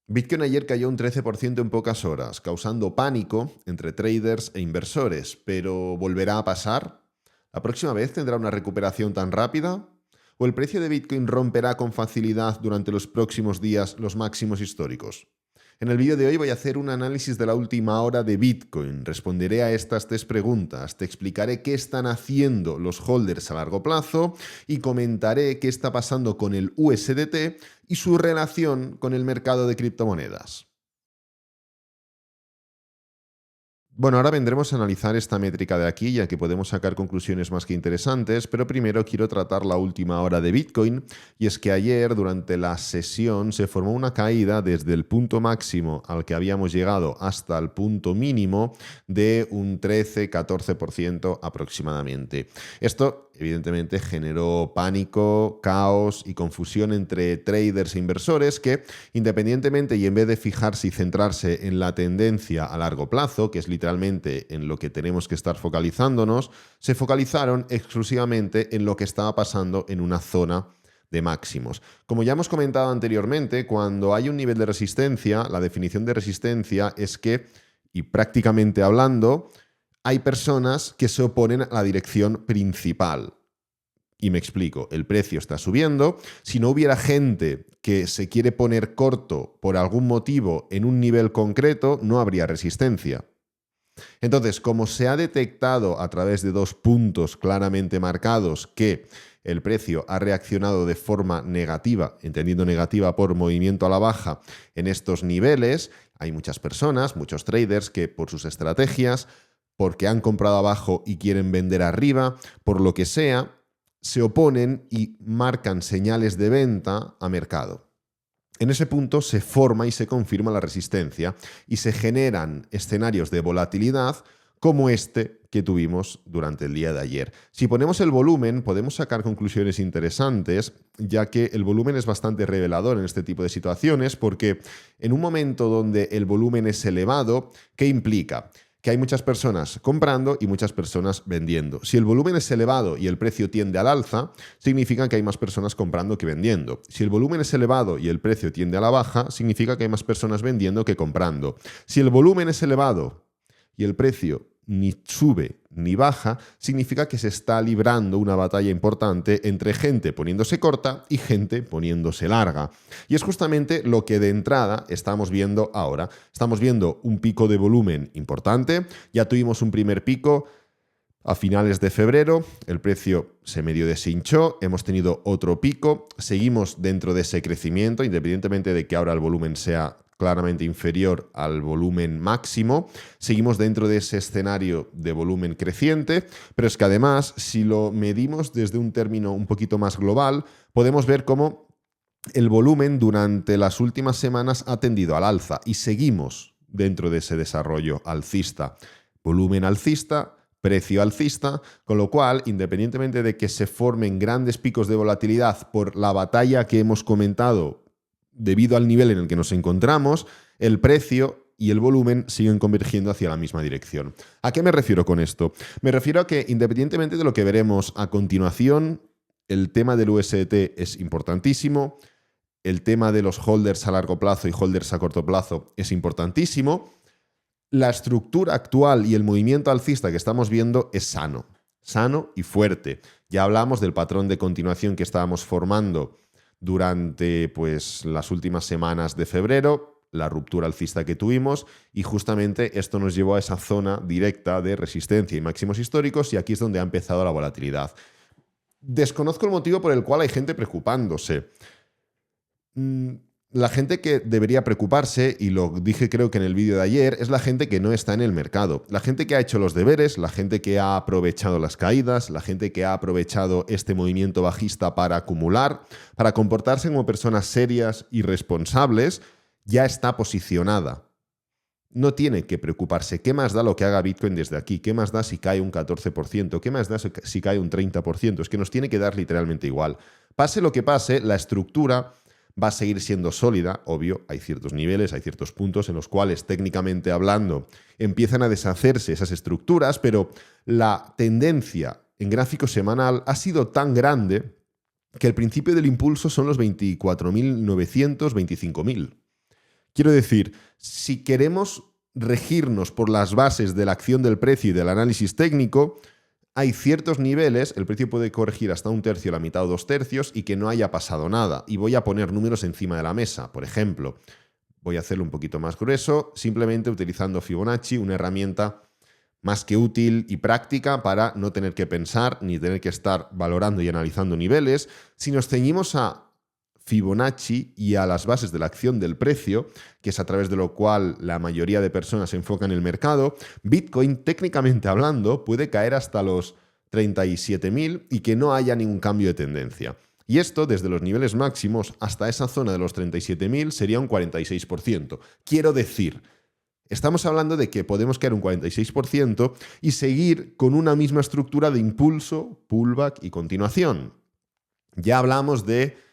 Bitcoin ayer cayó un 13% en pocas horas, causando pánico entre traders e inversores, pero ¿volverá a pasar? ¿La próxima vez tendrá una recuperación tan rápida? ¿O el precio de Bitcoin romperá con facilidad durante los próximos días los máximos históricos? En el vídeo de hoy voy a hacer un análisis de la última hora de Bitcoin. Responderé a estas tres preguntas. Te explicaré qué están haciendo los holders a largo plazo y comentaré qué está pasando con el USDT y su relación con el mercado de criptomonedas. Bueno, ahora vendremos a analizar esta métrica de aquí, ya que podemos sacar conclusiones más que interesantes, pero primero quiero tratar la última hora de Bitcoin, y es que ayer, durante la sesión, se formó una caída desde el punto máximo al que habíamos llegado hasta el punto mínimo de un 13-14% aproximadamente. Esto, evidentemente, generó pánico, caos y confusión entre traders e inversores que, independientemente y en vez de fijarse y centrarse en la tendencia a largo plazo, que es literalmente en lo que tenemos que estar focalizándonos, se focalizaron exclusivamente en lo que estaba pasando en una zona de máximos. Como ya hemos comentado anteriormente, cuando hay un nivel de resistencia, la definición de resistencia es que, y prácticamente hablando, hay personas que se oponen a la dirección principal. Y me explico, el precio está subiendo. Si no hubiera gente que se quiere poner corto por algún motivo en un nivel concreto, no habría resistencia. Entonces, como se ha detectado a través de dos puntos claramente marcados que el precio ha reaccionado de forma negativa, entendiendo negativa por movimiento a la baja en estos niveles, hay muchas personas, muchos traders que por sus estrategias, porque han comprado abajo y quieren vender arriba, por lo que sea, se oponen y marcan señales de venta a mercado. En ese punto se forma y se confirma la resistencia y se generan escenarios de volatilidad como este que tuvimos durante el día de ayer. Si ponemos el volumen, podemos sacar conclusiones interesantes, ya que el volumen es bastante revelador en este tipo de situaciones, porque en un momento donde el volumen es elevado, ¿qué implica? Que hay muchas personas comprando y muchas personas vendiendo. Si el volumen es elevado y el precio tiende al alza, significa que hay más personas comprando que vendiendo. Si el volumen es elevado y el precio tiende a la baja, significa que hay más personas vendiendo que comprando. Si el volumen es elevado y el precio ni sube ni baja, significa que se está librando una batalla importante entre gente poniéndose corta y gente poniéndose larga. Y es justamente lo que de entrada estamos viendo ahora. Estamos viendo un pico de volumen importante, ya tuvimos un primer pico a finales de febrero, el precio se medio deshinchó, hemos tenido otro pico, seguimos dentro de ese crecimiento, independientemente de que ahora el volumen sea claramente inferior al volumen máximo, seguimos dentro de ese escenario de volumen creciente, pero es que además, si lo medimos desde un término un poquito más global, podemos ver cómo el volumen durante las últimas semanas ha tendido al alza y seguimos dentro de ese desarrollo alcista. Volumen alcista, precio alcista, con lo cual, independientemente de que se formen grandes picos de volatilidad por la batalla que hemos comentado debido al nivel en el que nos encontramos, el precio y el volumen siguen convergiendo hacia la misma dirección. ¿A qué me refiero con esto? Me refiero a que, independientemente de lo que veremos a continuación, el tema del USDT es importantísimo, el tema de los holders a largo plazo y holders a corto plazo es importantísimo. La estructura actual y el movimiento alcista que estamos viendo es sano y fuerte. Ya hablamos del patrón de continuación que estábamos formando durante las últimas semanas de febrero, la ruptura alcista que tuvimos, y justamente esto nos llevó a esa zona directa de resistencia y máximos históricos, y aquí es donde ha empezado la volatilidad. Desconozco el motivo por el cual hay gente preocupándose. La gente que debería preocuparse, y lo dije creo que en el vídeo de ayer, es la gente que no está en el mercado. La gente que ha hecho los deberes, la gente que ha aprovechado las caídas, la gente que ha aprovechado este movimiento bajista para acumular, para comportarse como personas serias y responsables, ya está posicionada. No tiene que preocuparse. ¿Qué más da lo que haga Bitcoin desde aquí? ¿Qué más da si cae un 14%? ¿Qué más da si cae un 30%? Es que nos tiene que dar literalmente igual. Pase lo que pase, la estructura va a seguir siendo sólida, obvio, hay ciertos niveles, hay ciertos puntos en los cuales técnicamente hablando empiezan a deshacerse esas estructuras, pero la tendencia en gráfico semanal ha sido tan grande que el principio del impulso son los 24.900, 25.000. Quiero decir, si queremos regirnos por las bases de la acción del precio y del análisis técnico, hay ciertos niveles, el precio puede corregir hasta 1/3, la mitad o 2/3 y que no haya pasado nada. Y voy a poner números encima de la mesa. Por ejemplo, voy a hacerlo un poquito más grueso, simplemente utilizando Fibonacci, una herramienta más que útil y práctica para no tener que pensar ni tener que estar valorando y analizando niveles. Si nos ceñimos a Fibonacci y a las bases de la acción del precio, que es a través de lo cual la mayoría de personas se enfocan en el mercado, Bitcoin, técnicamente hablando, puede caer hasta los 37.000 y que no haya ningún cambio de tendencia. Y esto, desde los niveles máximos hasta esa zona de los 37.000, sería un 46%. Quiero decir, estamos hablando de que podemos caer un 46% y seguir con una misma estructura de impulso, pullback y continuación. Ya hablamos de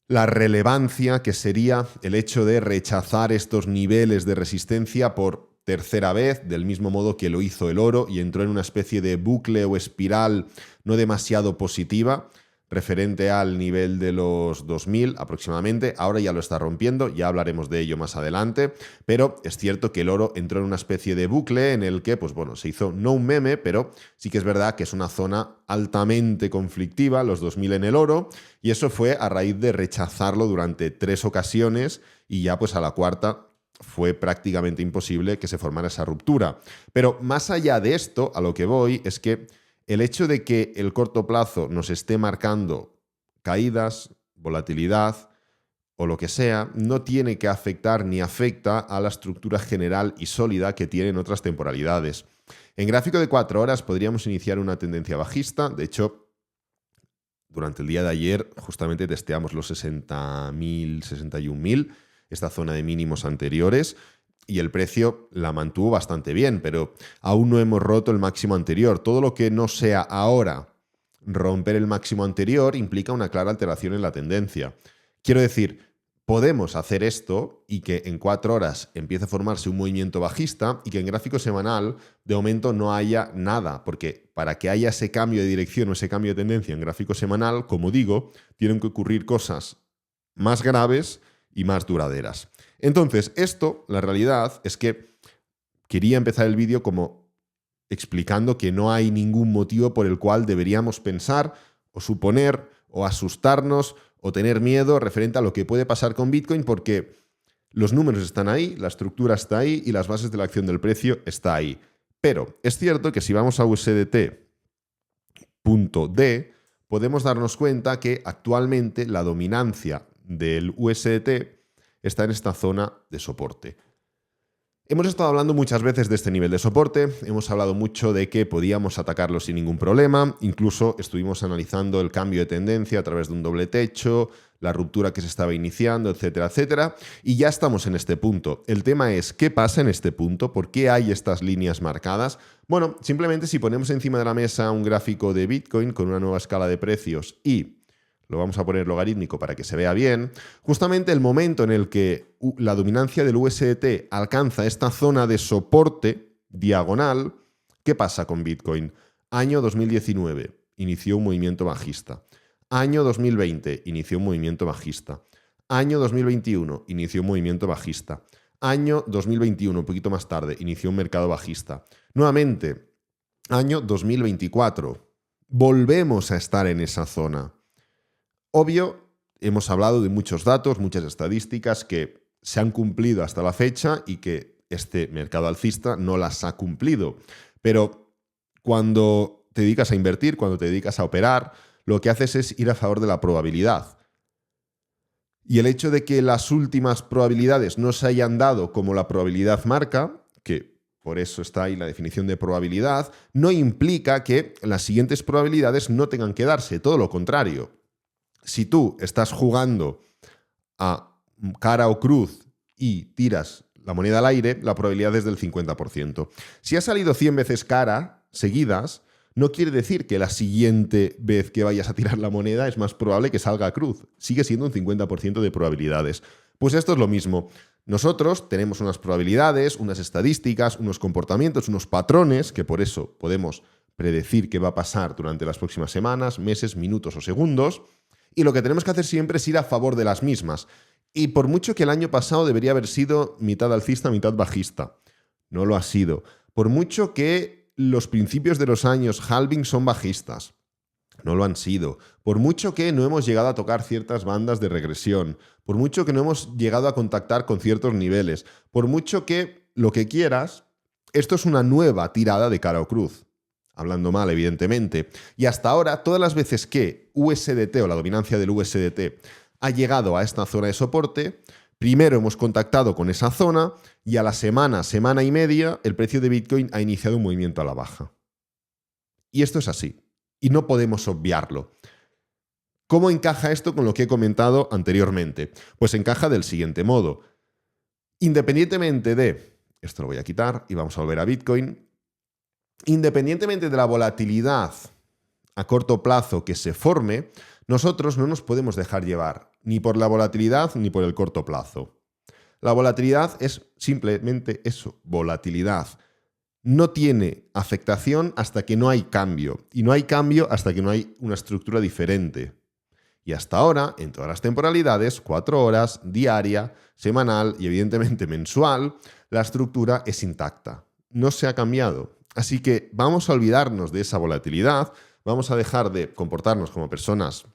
la relevancia que sería el hecho de rechazar estos niveles de resistencia por tercera vez, del mismo modo que lo hizo el oro y entró en una especie de bucle o espiral no demasiado positiva, referente al nivel de los 2000 aproximadamente. Ahora ya lo está rompiendo, ya hablaremos de ello más adelante, pero es cierto que el oro entró en una especie de bucle en el que, pues bueno, se hizo no un meme, pero sí que es verdad que es una zona altamente conflictiva, los 2000 en el oro, y eso fue a raíz de rechazarlo durante 3 ocasiones y ya pues a la cuarta fue prácticamente imposible que se formara esa ruptura. Pero más allá de esto, a lo que voy es que el hecho de que el corto plazo nos esté marcando caídas, volatilidad o lo que sea, no tiene que afectar ni afecta a la estructura general y sólida que tienen otras temporalidades. En gráfico de 4 horas podríamos iniciar una tendencia bajista. De hecho, durante el día de ayer justamente testeamos los 60.000, 61.000, esta zona de mínimos anteriores, y el precio la mantuvo bastante bien, pero aún no hemos roto el máximo anterior. Todo lo que no sea ahora romper el máximo anterior implica una clara alteración en la tendencia. Quiero decir, podemos hacer esto y que en 4 horas empiece a formarse un movimiento bajista y que en gráfico semanal de momento no haya nada, porque para que haya ese cambio de dirección o ese cambio de tendencia en gráfico semanal, como digo, tienen que ocurrir cosas más graves y más duraderas. Entonces, esto, la realidad es que quería empezar el vídeo como explicando que no hay ningún motivo por el cual deberíamos pensar o suponer o asustarnos o tener miedo referente a lo que puede pasar con Bitcoin, porque los números están ahí, la estructura está ahí y las bases de la acción del precio está ahí. Pero es cierto que si vamos a USDT.D, podemos darnos cuenta que actualmente la dominancia del USDT está en esta zona de soporte. Hemos estado hablando muchas veces de este nivel de soporte, hemos hablado mucho de que podíamos atacarlo sin ningún problema, incluso estuvimos analizando el cambio de tendencia a través de un doble techo, la ruptura que se estaba iniciando, etcétera, etcétera, y ya estamos en este punto. El tema es, ¿qué pasa en este punto? ¿Por qué hay estas líneas marcadas? Bueno, simplemente si ponemos encima de la mesa un gráfico de Bitcoin con una nueva escala de precios y lo vamos a poner logarítmico para que se vea bien, justamente el momento en el que la dominancia del USDT alcanza esta zona de soporte diagonal, ¿qué pasa con Bitcoin? Año 2019, inició un movimiento bajista. Año 2020, inició un movimiento bajista. Año 2021, inició un movimiento bajista. Año 2021, un poquito más tarde, inició un mercado bajista. Nuevamente, año 2024, volvemos a estar en esa zona. Obvio, hemos hablado de muchos datos, muchas estadísticas que se han cumplido hasta la fecha y que este mercado alcista no las ha cumplido. Pero cuando te dedicas a invertir, cuando te dedicas a operar, lo que haces es ir a favor de la probabilidad. Y el hecho de que las últimas probabilidades no se hayan dado como la probabilidad marca, que por eso está ahí la definición de probabilidad, no implica que las siguientes probabilidades no tengan que darse, todo lo contrario. Si tú estás jugando a cara o cruz y tiras la moneda al aire, la probabilidad es del 50%. Si ha salido 100 veces cara seguidas, no quiere decir que la siguiente vez que vayas a tirar la moneda es más probable que salga a cruz. Sigue siendo un 50% de probabilidades. Pues esto es lo mismo. Nosotros tenemos unas probabilidades, unas estadísticas, unos comportamientos, unos patrones, que por eso podemos predecir qué va a pasar durante las próximas semanas, meses, minutos o segundos. Y lo que tenemos que hacer siempre es ir a favor de las mismas. Y por mucho que el año pasado debería haber sido mitad alcista, mitad bajista, no lo ha sido. Por mucho que los principios de los años halving son bajistas, no lo han sido. Por mucho que no hemos llegado a tocar ciertas bandas de regresión, por mucho que no hemos llegado a contactar con ciertos niveles, por mucho que lo que quieras, esto es una nueva tirada de cara o cruz. Hablando mal, evidentemente. Y hasta ahora, todas las veces que USDT o la dominancia del USDT ha llegado a esta zona de soporte, primero hemos contactado con esa zona y a la semana, semana y media, el precio de Bitcoin ha iniciado un movimiento a la baja. Y esto es así. Y no podemos obviarlo. ¿Cómo encaja esto con lo que he comentado anteriormente? Pues encaja del siguiente modo. Independientemente de, esto lo voy a quitar y vamos a volver a Bitcoin, independientemente de la volatilidad a corto plazo que se forme, nosotros no nos podemos dejar llevar ni por la volatilidad ni por el corto plazo. La volatilidad es simplemente eso, volatilidad. No tiene afectación hasta que no hay cambio. Y no hay cambio hasta que no hay una estructura diferente. Y hasta ahora, en todas las temporalidades, 4 horas, diaria, semanal y evidentemente mensual, la estructura es intacta. No se ha cambiado. Así que vamos a olvidarnos de esa volatilidad, vamos a dejar de comportarnos como personas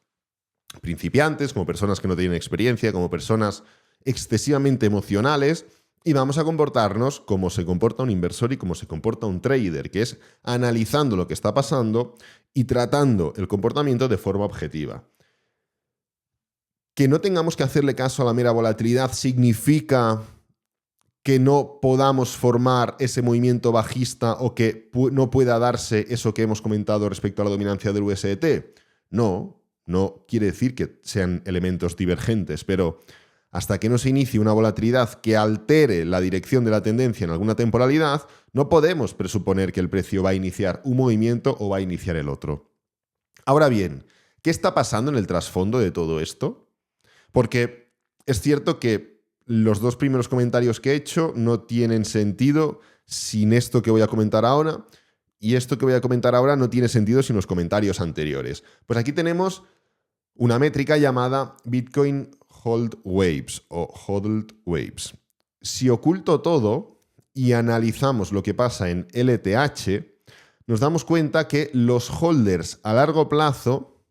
principiantes, como personas que no tienen experiencia, como personas excesivamente emocionales, y vamos a comportarnos como se comporta un inversor y como se comporta un trader, que es analizando lo que está pasando y tratando el comportamiento de forma objetiva. Que no tengamos que hacerle caso a la mera volatilidad significa que no podamos formar ese movimiento bajista o que no pueda darse eso que hemos comentado respecto a la dominancia del USDT. No quiere decir que sean elementos divergentes, pero hasta que no se inicie una volatilidad que altere la dirección de la tendencia en alguna temporalidad, no podemos presuponer que el precio va a iniciar un movimiento o va a iniciar el otro. Ahora bien, ¿qué está pasando en el trasfondo de todo esto? Porque es cierto que los dos primeros comentarios que he hecho no tienen sentido sin esto que voy a comentar ahora, y esto que voy a comentar ahora no tiene sentido sin los comentarios anteriores. Pues aquí tenemos una métrica llamada Bitcoin Hold Waves o Hodled Waves. Si oculto todo y analizamos lo que pasa en LTH, nos damos cuenta que los holders a largo plazo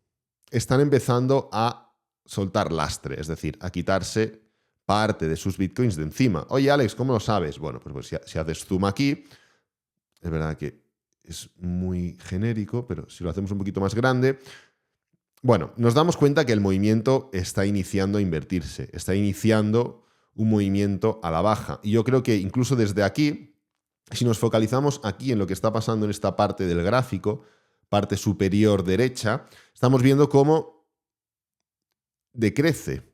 están empezando a soltar lastre, es decir, a quitarse parte de sus bitcoins de encima. Oye, Alex, ¿cómo lo sabes? Bueno, pues si haces zoom aquí, es verdad que es muy genérico, pero si lo hacemos un poquito más grande, bueno, nos damos cuenta que el movimiento está iniciando a invertirse, está iniciando un movimiento a la baja. Y yo creo que incluso desde aquí, si nos focalizamos aquí en lo que está pasando en esta parte del gráfico, parte superior derecha, estamos viendo cómo decrece.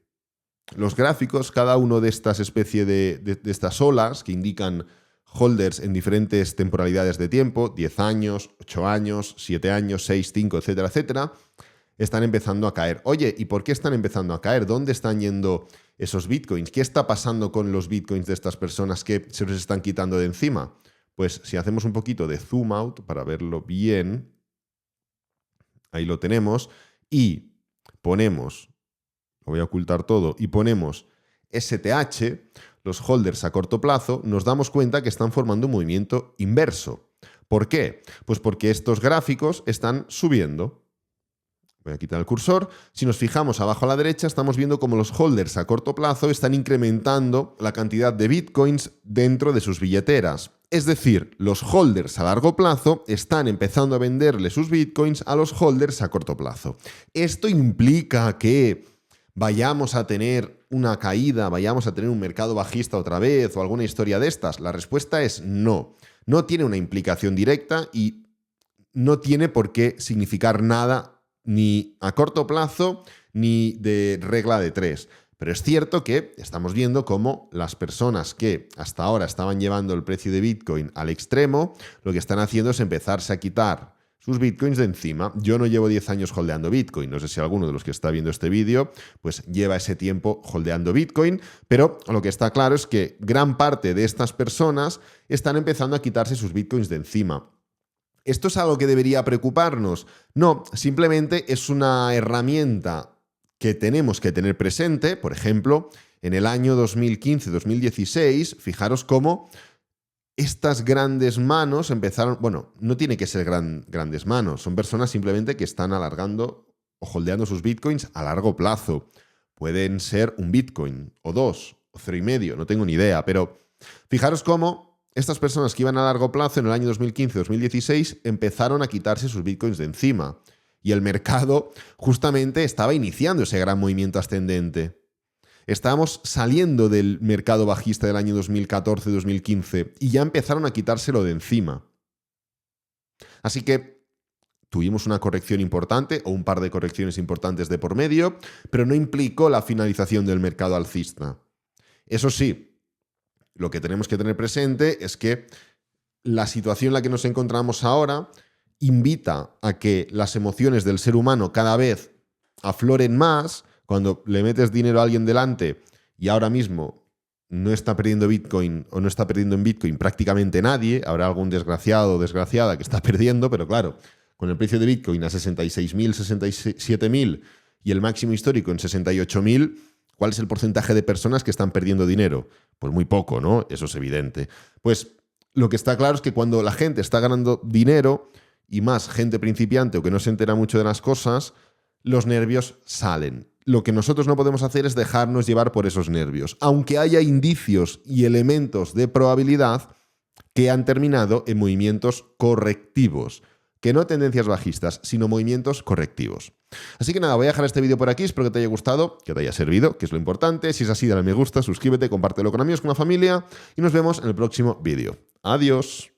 Los gráficos, cada uno de estas especies de estas olas que indican holders en diferentes temporalidades de tiempo, 10 años, 8 años, 7 años, 6, 5, etcétera, etcétera, están empezando a caer. Oye, ¿y por qué están empezando a caer? ¿Dónde están yendo esos bitcoins? ¿Qué está pasando con los bitcoins de estas personas que se los están quitando de encima? Pues si hacemos un poquito de zoom out para verlo bien, ahí lo tenemos, y ponemos, lo voy a ocultar todo, y ponemos STH, los holders a corto plazo, nos damos cuenta que están formando un movimiento inverso. ¿Por qué? Pues porque estos gráficos están subiendo. Voy a quitar el cursor. Si nos fijamos abajo a la derecha, estamos viendo cómo los holders a corto plazo están incrementando la cantidad de bitcoins dentro de sus billeteras. Es decir, los holders a largo plazo están empezando a venderle sus bitcoins a los holders a corto plazo. Esto implica que vayamos a tener una caída, vayamos a tener un mercado bajista otra vez o alguna historia de estas. La respuesta es no. No tiene una implicación directa y no tiene por qué significar nada ni a corto plazo ni de regla de 3. Pero es cierto que estamos viendo cómo las personas que hasta ahora estaban llevando el precio de Bitcoin al extremo, lo que están haciendo es empezarse a quitar sus bitcoins de encima. Yo no llevo 10 años holdeando Bitcoin. No sé si alguno de los que está viendo este vídeo pues lleva ese tiempo holdeando Bitcoin, pero lo que está claro es que gran parte de estas personas están empezando a quitarse sus bitcoins de encima. ¿Esto es algo que debería preocuparnos? No, simplemente es una herramienta que tenemos que tener presente, por ejemplo, En el año 2015-2016, fijaros cómo estas grandes manos empezaron, bueno, no tiene que ser grandes manos, son personas simplemente que están alargando o holdeando sus bitcoins a largo plazo. Pueden ser un bitcoin, o 2, o 0,5, no tengo ni idea, pero fijaros cómo estas personas que iban a largo plazo en el año 2015-2016 empezaron a quitarse sus bitcoins de encima. Y el mercado justamente estaba iniciando ese gran movimiento ascendente. Estábamos saliendo del mercado bajista del año 2014-2015 y ya empezaron a quitárselo de encima. Así que tuvimos una corrección importante o un par de correcciones importantes de por medio, pero no implicó la finalización del mercado alcista. Eso sí, lo que tenemos que tener presente es que la situación en la que nos encontramos ahora invita a que las emociones del ser humano cada vez afloren más. Cuando le metes dinero a alguien delante y ahora mismo no está perdiendo Bitcoin o no está perdiendo en Bitcoin prácticamente nadie, habrá algún desgraciado o desgraciada que está perdiendo, pero claro, con el precio de Bitcoin a 66.000, 67.000 y el máximo histórico en 68.000, ¿cuál es el porcentaje de personas que están perdiendo dinero? Pues muy poco, ¿no? Eso es evidente. Pues lo que está claro es que cuando la gente está ganando dinero y más gente principiante o que no se entera mucho de las cosas, los nervios salen. Lo que nosotros no podemos hacer es dejarnos llevar por esos nervios, aunque haya indicios y elementos de probabilidad que han terminado en movimientos correctivos, que no tendencias bajistas, sino movimientos correctivos. Así que nada, voy a dejar este vídeo por aquí, espero que te haya gustado, que te haya servido, que es lo importante. Si es así, dale a me gusta, suscríbete, compártelo con amigos, con la familia y nos vemos en el próximo vídeo. Adiós.